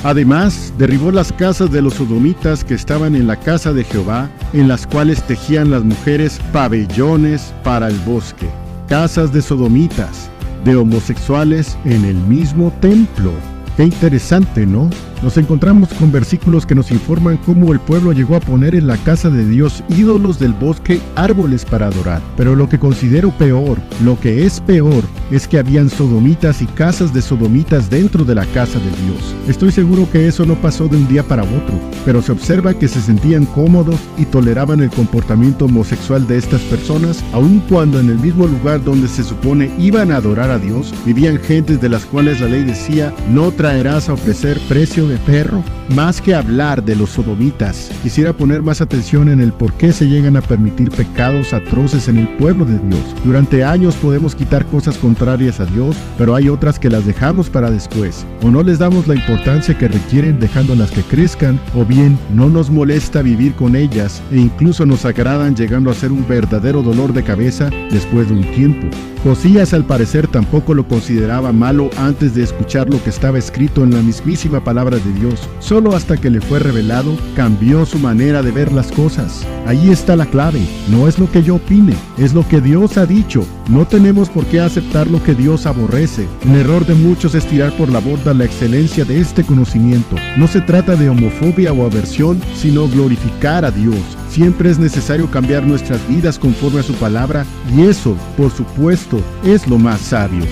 Además, derribó las casas de los sodomitas que estaban en la casa de Jehová, en las cuales tejían las mujeres pabellones para el bosque. Casas de sodomitas, de homosexuales en el mismo templo. Qué interesante, ¿no? Nos encontramos con versículos que nos informan cómo el pueblo llegó a poner en la casa de Dios ídolos del bosque, árboles para adorar. Pero lo que considero peor, lo que es peor, es que habían sodomitas y casas de sodomitas dentro de la casa de Dios. Estoy seguro que eso no pasó de un día para otro, pero se observa que se sentían cómodos y toleraban el comportamiento homosexual de estas personas, aun cuando en el mismo lugar donde se supone iban a adorar a Dios, vivían gentes de las cuales la ley decía, no traerás a ofrecer precio de perro. Más que hablar de los sodomitas, quisiera poner más atención en el por qué se llegan a permitir pecados atroces en el pueblo de Dios. Durante años podemos quitar cosas contrarias a Dios, pero hay otras que las dejamos para después, o no les damos la importancia que requieren dejándolas que crezcan, o bien no nos molesta vivir con ellas e incluso nos agradan llegando a ser un verdadero dolor de cabeza después de un tiempo. Josías al parecer tampoco lo consideraba malo antes de escuchar lo que estaba escrito en la mismísima palabra de Dios. Solo hasta que le fue revelado, cambió su manera de ver las cosas. Ahí está la clave. No es lo que yo opine, es lo que Dios ha dicho. No tenemos por qué aceptar lo que Dios aborrece. El error de muchos es tirar por la borda la excelencia de este conocimiento. No se trata de homofobia o aversión, sino glorificar a Dios. Siempre es necesario cambiar nuestras vidas conforme a su palabra, y eso, por supuesto, es lo más sabio.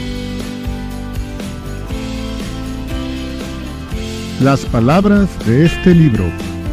Las palabras de este libro.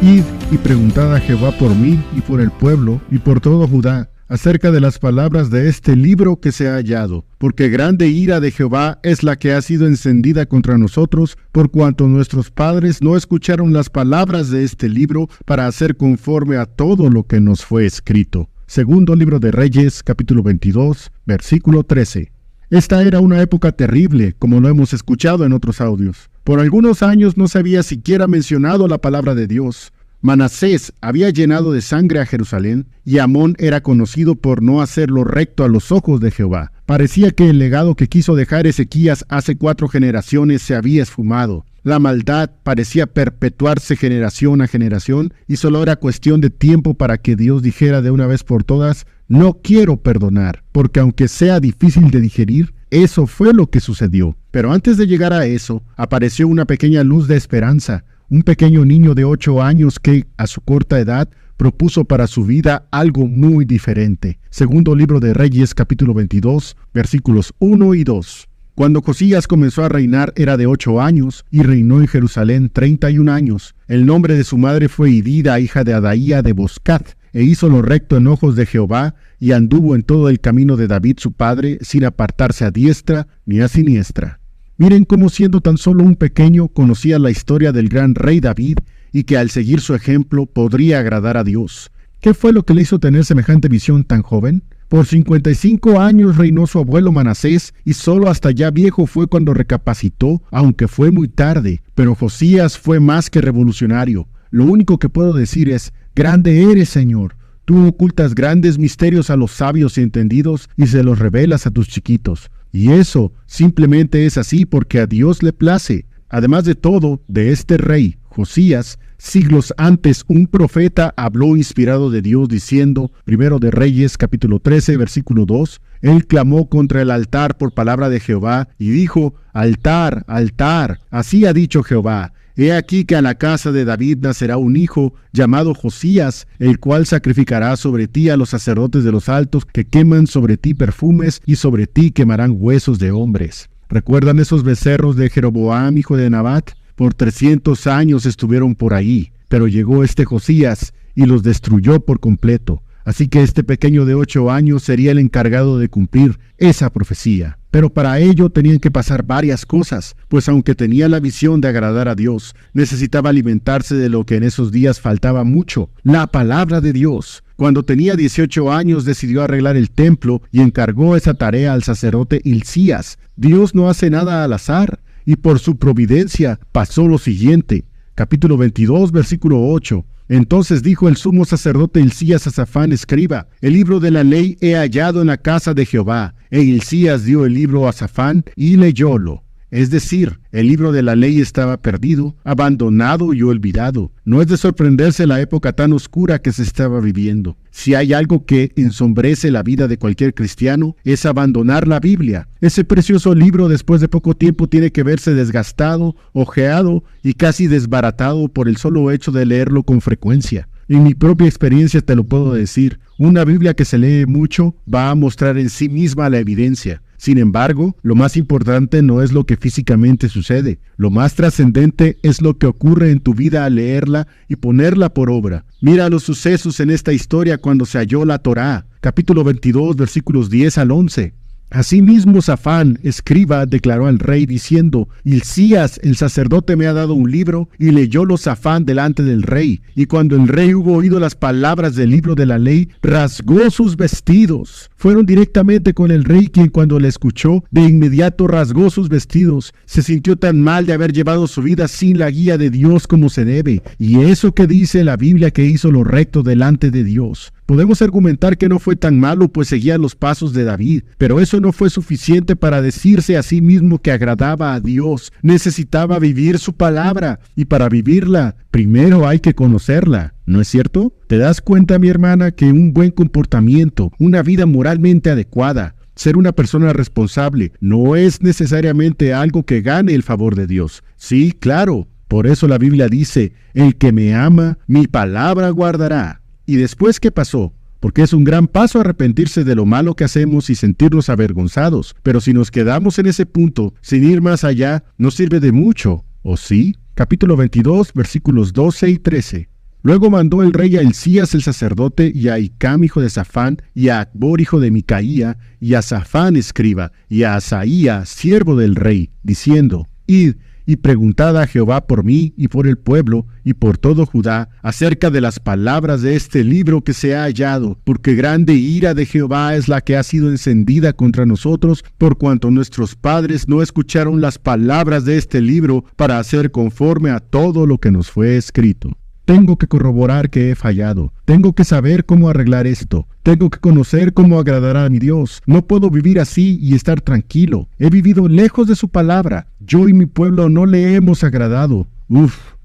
Id y preguntad a Jehová por mí y por el pueblo y por todo Judá, acerca de las palabras de este libro que se ha hallado, porque grande ira de Jehová es la que ha sido encendida contra nosotros, por cuanto nuestros padres no escucharon las palabras de este libro para hacer conforme a todo lo que nos fue escrito. Segundo libro de Reyes, capítulo 22, versículo 13. Esta era una época terrible, como lo hemos escuchado en otros audios. Por algunos años no se había siquiera mencionado la palabra de Dios. Manasés había llenado de sangre a Jerusalén, y Amón era conocido por no hacer lo recto a los ojos de Jehová. Parecía que el legado que quiso dejar Ezequías hace 4 generaciones se había esfumado. La maldad parecía perpetuarse generación a generación, y solo era cuestión de tiempo para que Dios dijera de una vez por todas, no quiero perdonar, porque aunque sea difícil de digerir, eso fue lo que sucedió. Pero antes de llegar a eso, apareció una pequeña luz de esperanza. Un pequeño niño de 8 años que, a su corta edad, propuso para su vida algo muy diferente. Segundo libro de Reyes, capítulo 22, versículos 1 y 2. Cuando Josías comenzó a reinar era de 8 años, y reinó en Jerusalén 31 años. El nombre de su madre fue Idida, hija de Adaía de Boscat, e hizo lo recto en ojos de Jehová, y anduvo en todo el camino de David su padre, sin apartarse a diestra ni a siniestra. Miren cómo siendo tan solo un pequeño conocía la historia del gran rey David y que al seguir su ejemplo podría agradar a Dios. ¿Qué fue lo que le hizo tener semejante visión tan joven? Por 55 años reinó su abuelo Manasés y solo hasta ya viejo fue cuando recapacitó, aunque fue muy tarde. Pero Josías fue más que revolucionario. Lo único que puedo decir es, grande eres, Señor. Tú ocultas grandes misterios a los sabios y entendidos y se los revelas a tus chiquitos. Y eso simplemente es así porque a Dios le place. Además de todo, de este rey, Josías, siglos antes un profeta habló inspirado de Dios diciendo, primero de Reyes capítulo 13 versículo 2, él clamó contra el altar por palabra de Jehová y dijo, altar, altar, así ha dicho Jehová. He aquí que a la casa de David nacerá un hijo llamado Josías, el cual sacrificará sobre ti a los sacerdotes de los altos que queman sobre ti perfumes y sobre ti quemarán huesos de hombres. ¿Recuerdan esos becerros de Jeroboam, hijo de Nabat? Por 300 años estuvieron por ahí, pero llegó este Josías y los destruyó por completo. Así que este pequeño de 8 años sería el encargado de cumplir esa profecía. Pero para ello tenían que pasar varias cosas, pues aunque tenía la visión de agradar a Dios, necesitaba alimentarse de lo que en esos días faltaba mucho, la palabra de Dios. Cuando tenía 18 años decidió arreglar el templo y encargó esa tarea al sacerdote Hilcías. Dios no hace nada al azar, y por su providencia pasó lo siguiente. Capítulo 22, versículo 8. Entonces dijo el sumo sacerdote Hilcías a Safán escriba, el libro de la ley he hallado en la casa de Jehová. E Hilcías dio el libro a Safán y leyólo. Es decir, el libro de la ley estaba perdido, abandonado y olvidado. No es de sorprenderse la época tan oscura que se estaba viviendo. Si hay algo que ensombrece la vida de cualquier cristiano, es abandonar la Biblia. Ese precioso libro después de poco tiempo tiene que verse desgastado, ojeado y casi desbaratado por el solo hecho de leerlo con frecuencia. En mi propia experiencia te lo puedo decir, una Biblia que se lee mucho va a mostrar en sí misma la evidencia. Sin embargo, lo más importante no es lo que físicamente sucede. Lo más trascendente es lo que ocurre en tu vida al leerla y ponerla por obra. Mira los sucesos en esta historia cuando se halló la Torá, capítulo 22, versículos 10 al 11. Asimismo, Safán, escriba, declaró al rey diciendo: Hilcías, el sacerdote, me ha dado un libro, y leyólo Safán delante del rey. Y cuando el rey hubo oído las palabras del libro de la ley, rasgó sus vestidos. Fueron directamente con el rey, quien cuando le escuchó, de inmediato rasgó sus vestidos. Se sintió tan mal de haber llevado su vida sin la guía de Dios como se debe. Y eso que dice la Biblia que hizo lo recto delante de Dios. Podemos argumentar que no fue tan malo, pues seguía los pasos de David, pero eso no fue suficiente para decirse a sí mismo que agradaba a Dios. Necesitaba vivir su palabra, y para vivirla, primero hay que conocerla. ¿No es cierto? ¿Te das cuenta, mi hermana, que un buen comportamiento, una vida moralmente adecuada, ser una persona responsable, no es necesariamente algo que gane el favor de Dios? Sí, claro. Por eso la Biblia dice: el que me ama, mi palabra guardará. ¿Y después qué pasó? Porque es un gran paso arrepentirse de lo malo que hacemos y sentirnos avergonzados. Pero si nos quedamos en ese punto, sin ir más allá, no sirve de mucho, ¿o sí? Capítulo 22, versículos 12 y 13. Luego mandó el rey a Hilcías el sacerdote, y a Hicam hijo de Safán, y a Acbor hijo de Micaía, y a Safán escriba, y a Asaía siervo del rey, diciendo: Id y preguntad a Jehová por mí y por el pueblo y por todo Judá acerca de las palabras de este libro que se ha hallado, porque grande ira de Jehová es la que ha sido encendida contra nosotros, por cuanto nuestros padres no escucharon las palabras de este libro para hacer conforme a todo lo que nos fue escrito. Tengo que corroborar que he fallado. Tengo que saber cómo arreglar esto. Tengo que conocer cómo agradar a mi Dios. No puedo vivir así y estar tranquilo. He vivido lejos de su palabra. Yo y mi pueblo no le hemos agradado.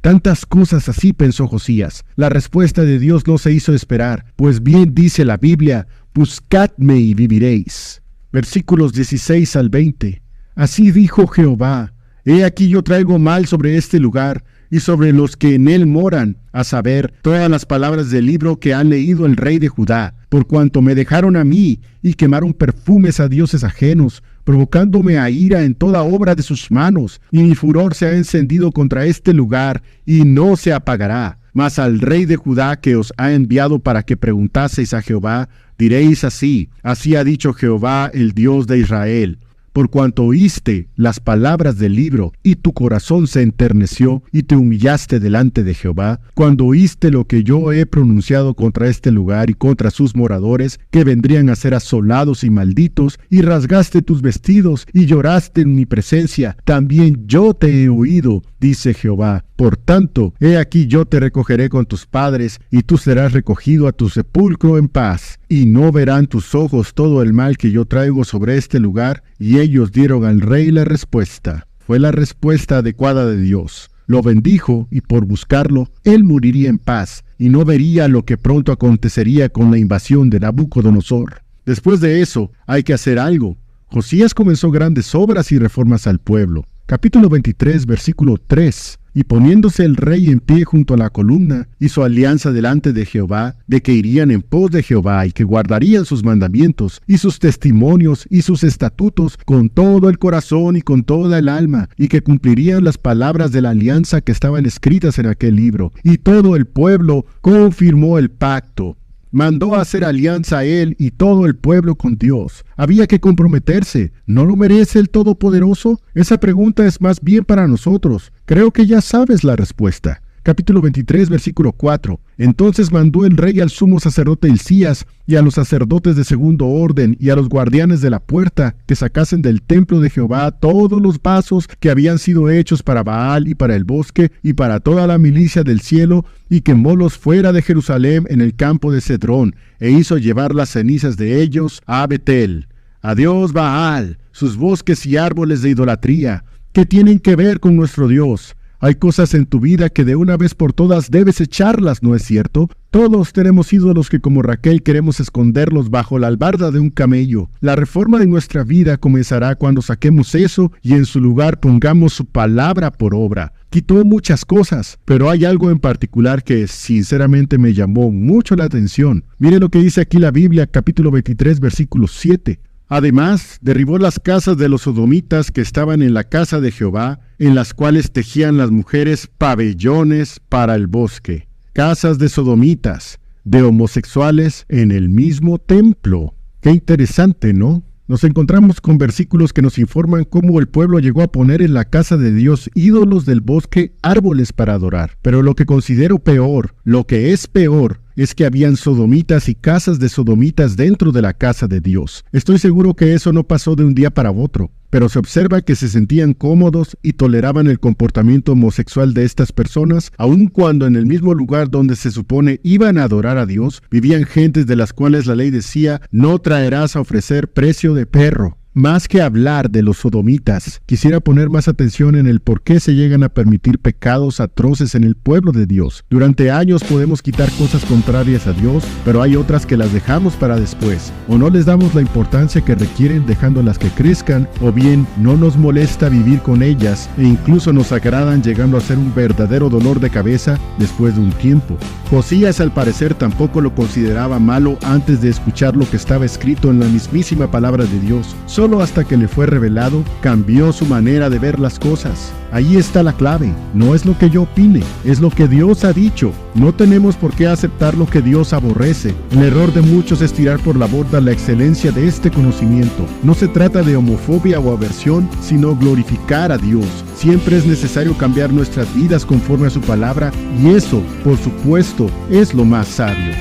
Tantas cosas así, pensó Josías. La respuesta de Dios no se hizo esperar, pues bien dice la Biblia: buscadme y viviréis. Versículos 16 al 20. Así dijo Jehová: he aquí yo traigo mal sobre este lugar y sobre los que en él moran, a saber, todas las palabras del libro que han leído el rey de Judá, por cuanto me dejaron a mí y quemaron perfumes a dioses ajenos, provocándome a ira en toda obra de sus manos, y mi furor se ha encendido contra este lugar y no se apagará. Mas al rey de Judá que os ha enviado para que preguntaseis a Jehová, diréis así: así ha dicho Jehová, el Dios de Israel. Por cuanto oíste las palabras del libro, y tu corazón se enterneció, y te humillaste delante de Jehová, cuando oíste lo que yo he pronunciado contra este lugar y contra sus moradores, que vendrían a ser asolados y malditos, y rasgaste tus vestidos, y lloraste en mi presencia, también yo te he oído, dice Jehová. Por tanto, he aquí yo te recogeré con tus padres, y tú serás recogido a tu sepulcro en paz, y no verán tus ojos todo el mal que yo traigo sobre este lugar. Y ellos dieron al rey la respuesta. Fue la respuesta adecuada de Dios. Lo bendijo, y por buscarlo, él moriría en paz, y no vería lo que pronto acontecería con la invasión de Nabucodonosor. Después de eso, hay que hacer algo. Josías comenzó grandes obras y reformas al pueblo. Capítulo 23, versículo 3. Y poniéndose el rey en pie junto a la columna, hizo alianza delante de Jehová, de que irían en pos de Jehová, y que guardarían sus mandamientos, y sus testimonios, y sus estatutos, con todo el corazón y con toda el alma, y que cumplirían las palabras de la alianza que estaban escritas en aquel libro. Y todo el pueblo confirmó el pacto. Mandó a hacer alianza a él y todo el pueblo con Dios. Había que comprometerse. ¿No lo merece el Todopoderoso? Esa pregunta es más bien para nosotros. Creo que ya sabes la respuesta. Capítulo 23, versículo 4. Entonces mandó el rey al sumo sacerdote Hilcías y a los sacerdotes de segundo orden y a los guardianes de la puerta que sacasen del templo de Jehová todos los vasos que habían sido hechos para Baal y para el bosque y para toda la milicia del cielo, y quemólos fuera de Jerusalén en el campo de Cedrón, e hizo llevar las cenizas de ellos a Betel. Adiós Baal, sus bosques y árboles de idolatría, que tienen que ver con nuestro Dios. Hay cosas en tu vida que de una vez por todas debes echarlas, ¿no es cierto? Todos tenemos ídolos que como Raquel queremos esconderlos bajo la albarda de un camello. La reforma de nuestra vida comenzará cuando saquemos eso y en su lugar pongamos su palabra por obra. Quitó muchas cosas, pero hay algo en particular que sinceramente me llamó mucho la atención. Mire lo que dice aquí la Biblia, capítulo 23, versículo 7. Además, derribó las casas de los sodomitas que estaban en la casa de Jehová, en las cuales tejían las mujeres pabellones para el bosque. Casas de sodomitas, de homosexuales en el mismo templo. Qué interesante, ¿no? Nos encontramos con versículos que nos informan cómo el pueblo llegó a poner en la casa de Dios ídolos del bosque, árboles para adorar. Pero lo que considero peor, lo que es peor, es que habían sodomitas y casas de sodomitas dentro de la casa de Dios. Estoy seguro que eso no pasó de un día para otro, pero se observa que se sentían cómodos y toleraban el comportamiento homosexual de estas personas, aun cuando en el mismo lugar donde se supone iban a adorar a Dios, vivían gentes de las cuales la ley decía, no traerás a ofrecer precio de perro. Más que hablar de los sodomitas, quisiera poner más atención en el por qué se llegan a permitir pecados atroces en el pueblo de Dios. Durante años podemos quitar cosas contrarias a Dios, pero hay otras que las dejamos para después, o no les damos la importancia que requieren dejándolas que crezcan, o bien no nos molesta vivir con ellas e incluso nos agradan llegando a ser un verdadero dolor de cabeza después de un tiempo. Josías al parecer tampoco lo consideraba malo antes de escuchar lo que estaba escrito en la mismísima palabra de Dios. Solo hasta que le fue revelado, cambió su manera de ver las cosas. Ahí está la clave. No es lo que yo opine, es lo que Dios ha dicho. No tenemos por qué aceptar lo que Dios aborrece. El error de muchos es tirar por la borda la excelencia de este conocimiento. No se trata de homofobia o aversión, sino glorificar a Dios. Siempre es necesario cambiar nuestras vidas conforme a su palabra, y eso, por supuesto, es lo más sabio.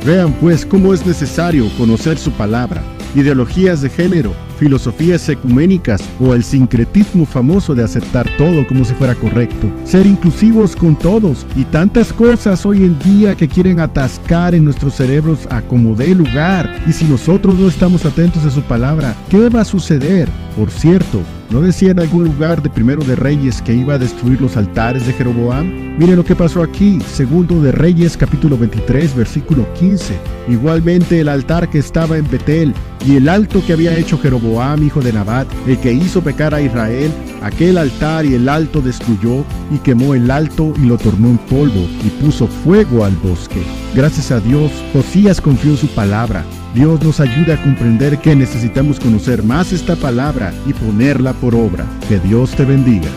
Vean pues cómo es necesario conocer su palabra. Ideologías de género, filosofías ecuménicas o el sincretismo famoso de aceptar todo como si fuera correcto, ser inclusivos con todos y tantas cosas hoy en día que quieren atascar en nuestros cerebros a como dé lugar. Y si nosotros no estamos atentos a su palabra, ¿qué va a suceder? Por cierto, ¿no decía en algún lugar de Primero de Reyes que iba a destruir los altares de Jeroboam? Miren lo que pasó aquí, Segundo de Reyes capítulo 23 versículo 15. Igualmente el altar que estaba en Betel y el alto que había hecho Jeroboam hijo de Nabat, el que hizo pecar a Israel, aquel altar y el alto destruyó y quemó el alto y lo tornó en polvo y puso fuego al bosque. Gracias a Dios, Josías confió en su palabra. Dios nos ayuda a comprender que necesitamos conocer más esta palabra y ponerla por obra. Que Dios te bendiga.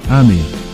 Amén.